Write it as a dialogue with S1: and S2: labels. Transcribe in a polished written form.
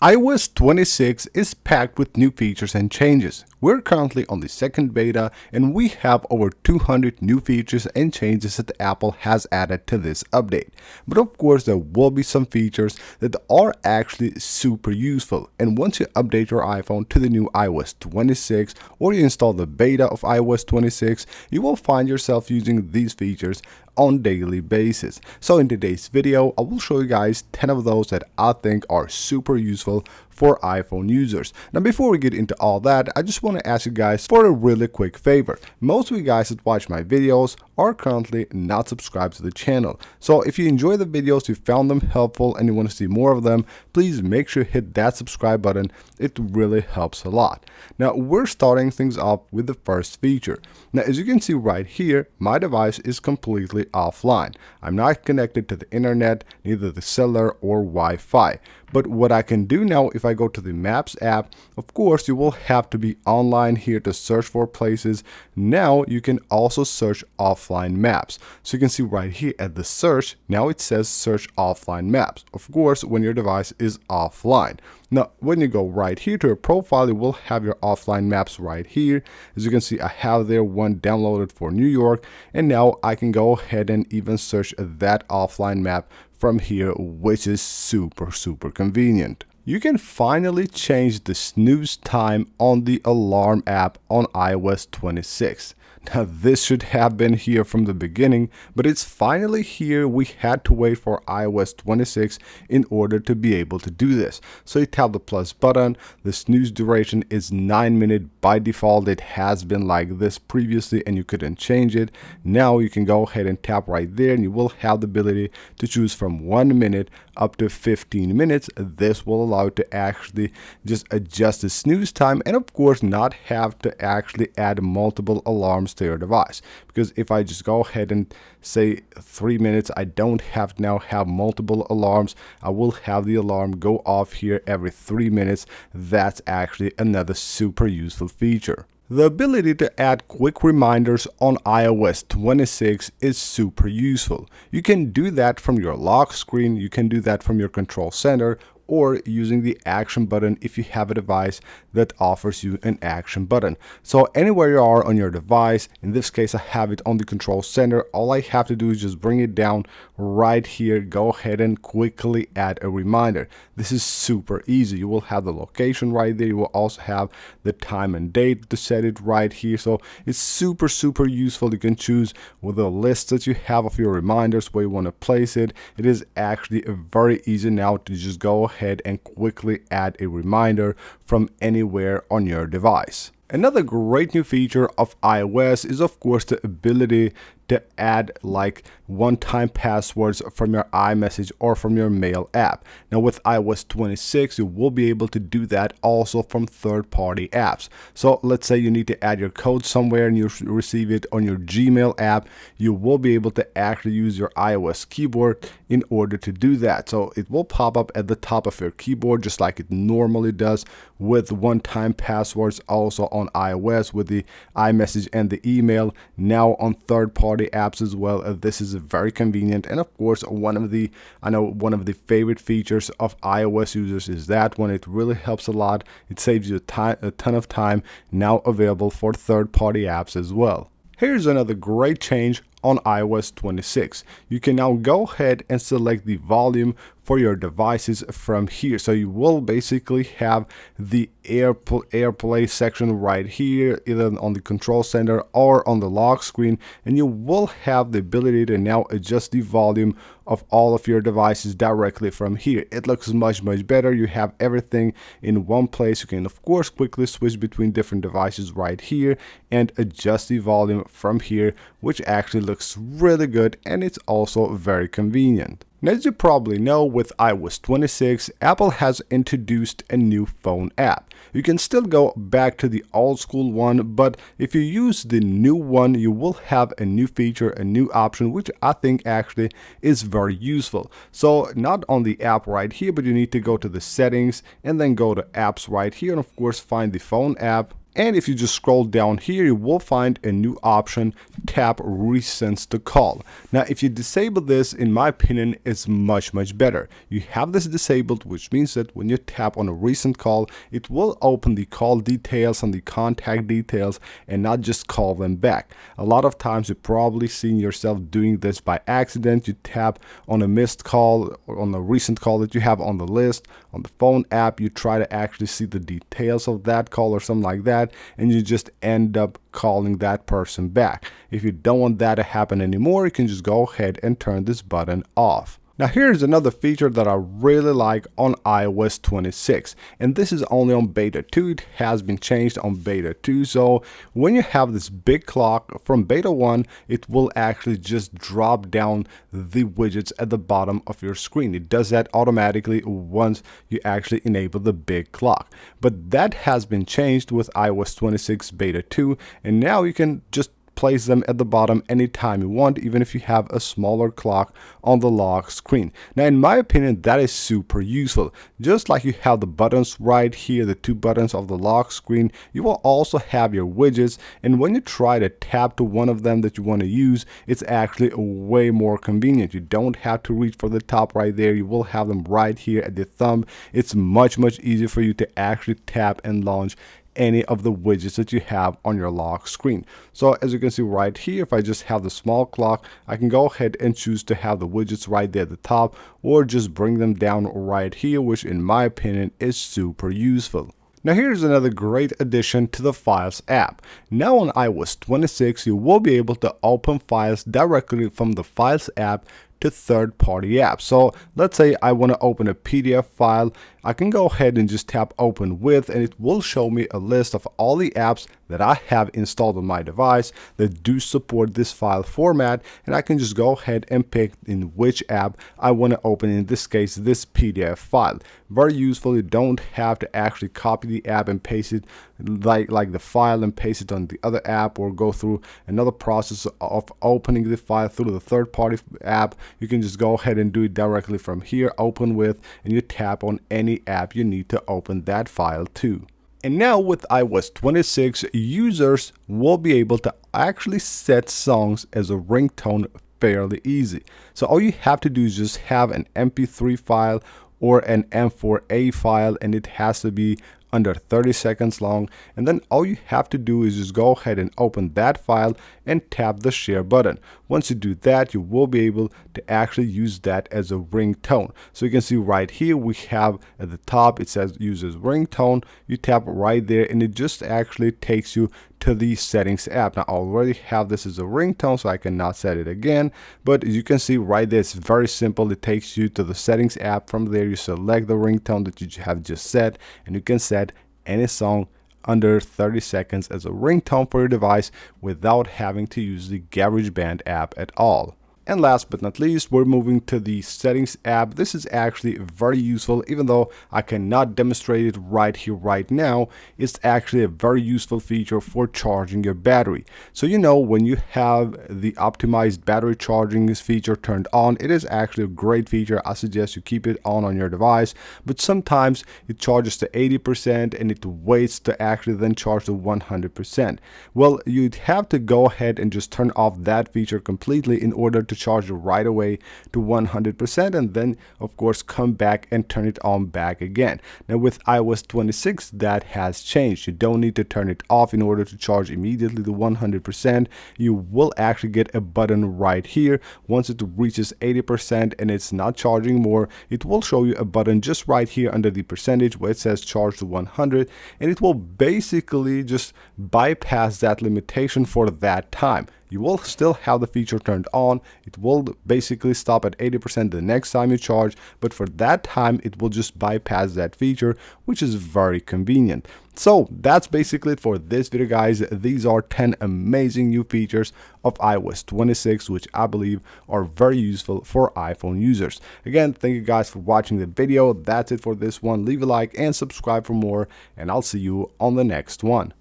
S1: iOS 26 is packed with new features and changes. We're currently on the second beta and we have over 200 new features and changes that Apple has added to this update. But of course there will be some features that are actually super useful, and once you update your iPhone to the new iOS 26 or you install the beta of iOS 26, you will find yourself using these features on daily basis. So in today's video, I will show you guys 10 of those that I think are super useful for iPhone users. Now before we get into all that, I just want to ask you guys for a really quick favor. Most of you guys that watch my videos are currently not subscribed to the channel. So if you enjoy the videos, you found them helpful and you want to see more of them, please make sure to hit that subscribe button. It really helps a lot. Now we're starting things off with the first feature. Now as you can see right here, my device is completely offline. I'm not connected to the internet, neither the cellular or Wi-Fi. But what I can do now, if I go to the Maps app, of course you will have to be online here to search for places. Now you can also search offline maps. So you can see right here at the search, now it says search offline maps. Of course, when your device is offline. Now, when you go right here to your profile, you will have your offline maps right here. As you can see, I have there one downloaded for New York, and now I can go ahead and even search that offline map from here, which is super convenient. You can finally change the snooze time on the alarm app on iOS 26. Now this should have been here from the beginning, but it's finally here. We had to wait for iOS 26 in order to be able to do this. So you tap the plus button. The snooze duration is 9 minutes by default. It has been like this previously and you couldn't change it. Now you can go ahead and tap right there and you will have the ability to choose from 1 minute up to 15 minutes. This will allow you to actually just adjust the snooze time and of course not have to actually add multiple alarms to your device, because if I just go ahead and say 3 minutes, I don't have to now have multiple alarms. I will have the alarm go off here every 3 minutes. That's actually another super useful feature. The ability to add quick reminders on iOS 26 is super useful. You can do that from your lock screen, you can do that from your control center, or using the action button if you have a device that offers you an action button. So anywhere you are on your device, in this case I have it on the control center, all I have to do is just bring it down right here, go ahead and quickly add a reminder. This is super easy. You will have the location right there. You will also have the time and date to set it right here. So it's super useful. You can choose with the list that you have of your reminders where you want to place it. It is actually very easy now to just go ahead and quickly add a reminder from anywhere on your device. Another great new feature of iOS is of course the ability to add like one-time passwords from your iMessage or from your Mail app. Now with iOS 26, you will be able to do that also from third-party apps. So let's say you need to add your code somewhere and you receive it on your Gmail app, you will be able to actually use your iOS keyboard in order to do that. So it will pop up at the top of your keyboard just like it normally does with one-time passwords also on iOS with the iMessage and the email. Now on third-party apps as well. This is very convenient, and of course one of the favorite features of iOS users is that one. It really helps a lot. It saves you a ton of time, now available for third-party apps as well. Here's another great change on iOS 26. You can now go ahead and select the volume for your devices from here. So you will basically have the Airplay section right here, either on the control center or on the lock screen, and you will have the ability to now adjust the volume of all of your devices directly from here. It looks much better. You have everything in one place. You can of course quickly switch between different devices right here and adjust the volume from here, which actually looks really good, and it's also very convenient. Now, as you probably know, with iOS 26, Apple has introduced a new phone app. You can still go back to the old school one, but if you use the new one, you will have a new feature, a new option, which I think actually is very useful. So not on the app right here, but you need to go to the settings and then go to apps right here, and of course find the phone app. And if you just scroll down here, you will find a new option, tap resends the call. Now, if you disable this, in my opinion, it's much better. You have this disabled, which means that when you tap on a recent call, it will open the call details and the contact details and not just call them back. A lot of times you've probably seen yourself doing this by accident. You tap on a missed call or on a recent call that you have on the list on the phone app. You try to actually see the details of that call or something like that, and you just end up calling that person back. If you don't want that to happen anymore, you can just go ahead and turn this button off. Now here's another feature that I really like on iOS 26, and this is only on beta 2. It has been changed on beta 2, so when you have this big clock from beta 1, it will actually just drop down the widgets at the bottom of your screen. It does that automatically once you actually enable the big clock. But that has been changed with iOS 26 beta 2, and now you can just place them at the bottom anytime you want, even if you have a smaller clock on the lock screen. Now, in my opinion, that is super useful. Just like you have the buttons right here, the 2 buttons of the lock screen, you will also have your widgets, and when you try to tap to one of them that you want to use, it's actually way more convenient. You don't have to reach for the top right there. You will have them right here at the thumb. It's much easier for you to actually tap and launch any of the widgets that you have on your lock screen. So as you can see right here, if I just have the small clock, I can go ahead and choose to have the widgets right there at the top, or just bring them down right here, which in my opinion is super useful. Now here's another great addition to the Files app. Now on iOS 26, you will be able to open files directly from the Files app to third-party apps. So let's say I want to open a PDF file. I can go ahead and just tap open with, and it will show me a list of all the apps that I have installed on my device that do support this file format, and I can just go ahead and pick in which app I want to open, in this case this PDF file. Very useful. You don't have to actually copy the app and paste it like the file and paste it on the other app, or go through another process of opening the file through the third-party app. You can just go ahead and do it directly from here, open with, and you tap on any app you need to open that file to. And now with iOS 26, users will be able to actually set songs as a ringtone fairly easy. So all you have to do is just have an MP3 file or an M4A file, and it has to be under 30 seconds long, and then all you have to do is just go ahead and open that file and tap the share button. Once you do that, you will be able to actually use that as a ringtone. So you can see right here we have at the top it says uses ringtone. You tap right there and it just actually takes you to the settings app. Now I already have this as a ringtone, so I cannot set it again, but as you can see right there, it's very simple. It takes you to the settings app. From there you select the ringtone that you have just set, and you can set any song under 30 seconds as a ringtone for your device without having to use the GarageBand app at all. And last but not least, we're moving to the settings app. This is actually very useful, even though I cannot demonstrate it right here right now. It's actually a very useful feature for charging your battery. So when you have the optimized battery charging feature turned on, it is actually a great feature. I suggest you keep it on your device, but sometimes it charges to 80% and it waits to actually then charge to 100%. Well, you'd have to go ahead and just turn off that feature completely in order to charge it right away to 100%, and then of course come back and turn it on back again. Now with iOS 26, that has changed. You don't need to turn it off in order to charge immediately to 100%. You will actually get a button right here. Once it reaches 80% and it's not charging more, it will show you a button just right here under the percentage where it says charge to 100, and it will basically just bypass that limitation for that time. You will still have the feature turned on. It will basically stop at 80% the next time you charge, but for that time it will just bypass that feature, which is very convenient. So that's basically it for this video, guys. These are 10 amazing new features of iOS 26, which I believe are very useful for iPhone users. Again, thank you guys for watching the video. That's it for this one. Leave a like and subscribe for more, and I'll see you on the next one.